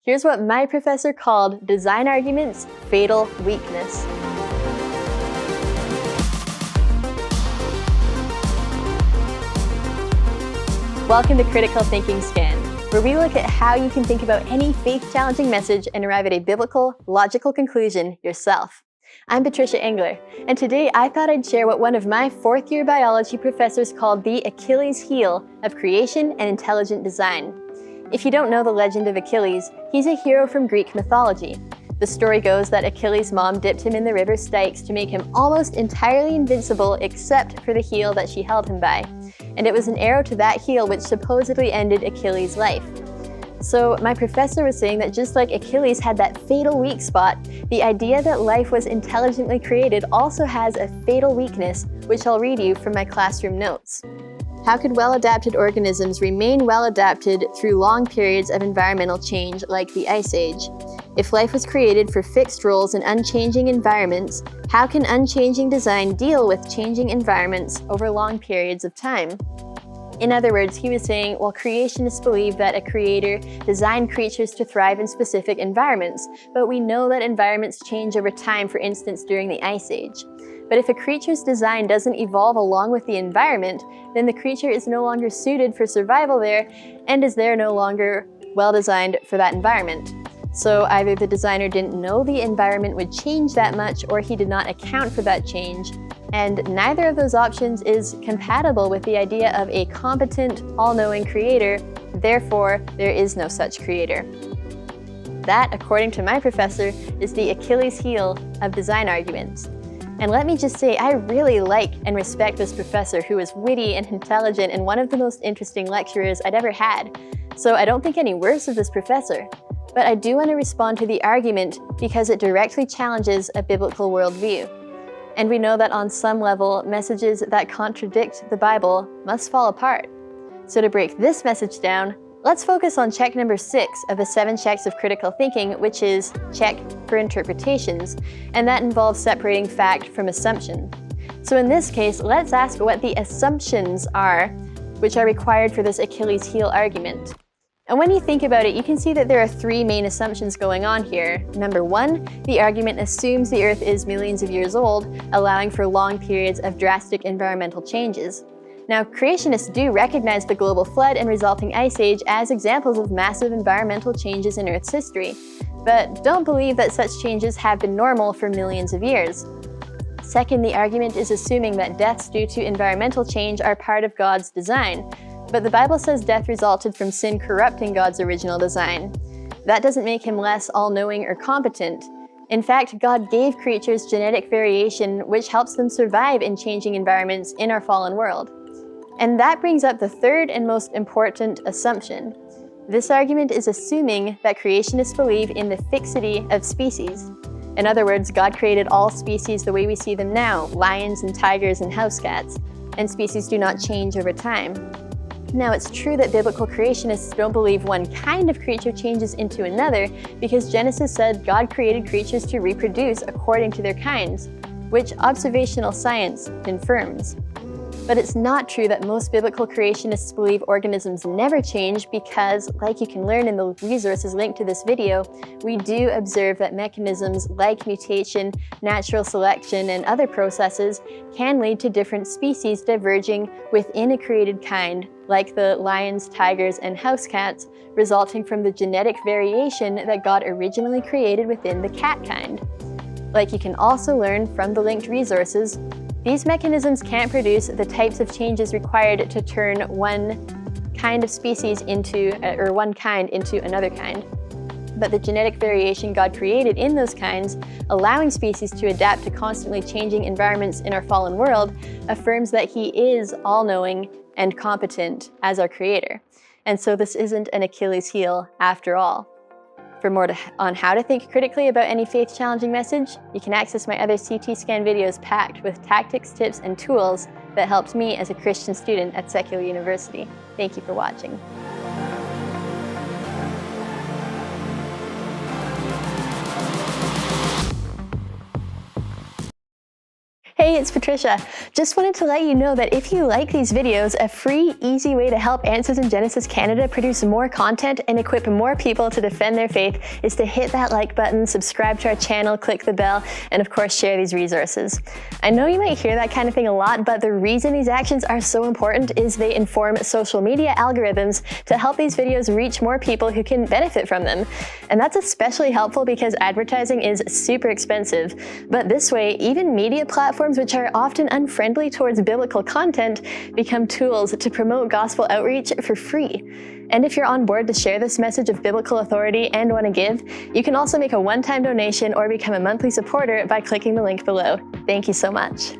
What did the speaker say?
here's what my professor called design arguments' fatal weakness. Welcome to Critical Thinking Scan, where we look at how you can think about any faith-challenging message and arrive at a biblical, logical conclusion yourself. I'm Patricia Engler, and today I thought I'd share what one of my fourth-year biology professors called the Achilles heel of creation and intelligent design. If you don't know the legend of Achilles, he's a hero from Greek mythology. The story goes that Achilles' mom dipped him in the river Styx to make him almost entirely invincible except for the heel that she held him by. And it was an arrow to that heel which supposedly ended Achilles' life. So my professor was saying that just like Achilles had that fatal weak spot, the idea that life was intelligently created also has a fatal weakness, which I'll read you from my classroom notes. How could well-adapted organisms remain well-adapted through long periods of environmental change like the Ice Age? If life was created for fixed roles in unchanging environments, how can unchanging design deal with changing environments over long periods of time? In other words, he was saying, well, creationists believe that a creator designed creatures to thrive in specific environments, but we know that environments change over time, for instance, during the Ice Age. But if a creature's design doesn't evolve along with the environment, then the creature is no longer suited for survival there and is there no longer well-designed for that environment. So either the designer didn't know the environment would change that much, or he did not account for that change, and neither of those options is compatible with the idea of a competent, all-knowing creator. Therefore, there is no such creator. That, according to my professor, is the Achilles heel of design arguments. And let me just say, I really like and respect this professor, who is witty and intelligent and one of the most interesting lecturers I'd ever had. So I don't think any worse of this professor. But I do want to respond to the argument because it directly challenges a biblical worldview. And we know that on some level, messages that contradict the Bible must fall apart. So to break this message down, let's focus on check number 6 of the 7 checks of critical thinking, which is check for interpretations, and that involves separating fact from assumption. So in this case, let's ask what the assumptions are, which are required for this Achilles heel argument. And when you think about it, you can see that there are 3 main assumptions going on here. Number 1, the argument assumes the Earth is millions of years old, allowing for long periods of drastic environmental changes. Now, creationists do recognize the global flood and resulting ice age as examples of massive environmental changes in Earth's history, but don't believe that such changes have been normal for millions of years. Second, the argument is assuming that deaths due to environmental change are part of God's design. But the Bible says death resulted from sin corrupting God's original design. That doesn't make him less all-knowing or competent. In fact, God gave creatures genetic variation which helps them survive in changing environments in our fallen world. And that brings up the third and most important assumption. This argument is assuming that creationists believe in the fixity of species. In other words, God created all species the way we see them now, lions and tigers and house cats, and species do not change over time. Now, it's true that biblical creationists don't believe one kind of creature changes into another, because Genesis said God created creatures to reproduce according to their kinds, which observational science confirms. But it's not true that most biblical creationists believe organisms never change because, like you can learn in the resources linked to this video, we do observe that mechanisms like mutation, natural selection, and other processes can lead to different species diverging within a created kind, like the lions, tigers, and house cats, resulting from the genetic variation that God originally created within the cat kind. Like you can also learn from the linked resources, these mechanisms can't produce the types of changes required to turn one kind of species into, or one kind into another kind. But the genetic variation God created in those kinds, allowing species to adapt to constantly changing environments in our fallen world, affirms that He is all-knowing and competent as our creator. And so this isn't an Achilles heel after all. For more on how to think critically about any faith-challenging message, you can access my other CT scan videos packed with tactics, tips, and tools that helped me as a Christian student at secular university. Thank you for watching. Hey, it's Patricia. Just wanted to let you know that if you like these videos, a free, easy way to help Answers in Genesis Canada produce more content and equip more people to defend their faith is to hit that like button, subscribe to our channel, click the bell, and of course share these resources. I know you might hear that kind of thing a lot, but the reason these actions are so important is they inform social media algorithms to help these videos reach more people who can benefit from them. And that's especially helpful because advertising is super expensive. But this way, even media platforms which are often unfriendly towards biblical content become tools to promote gospel outreach for free. And if you're on board to share this message of biblical authority and want to give, you can also make a one-time donation or become a monthly supporter by clicking the link below. Thank you so much.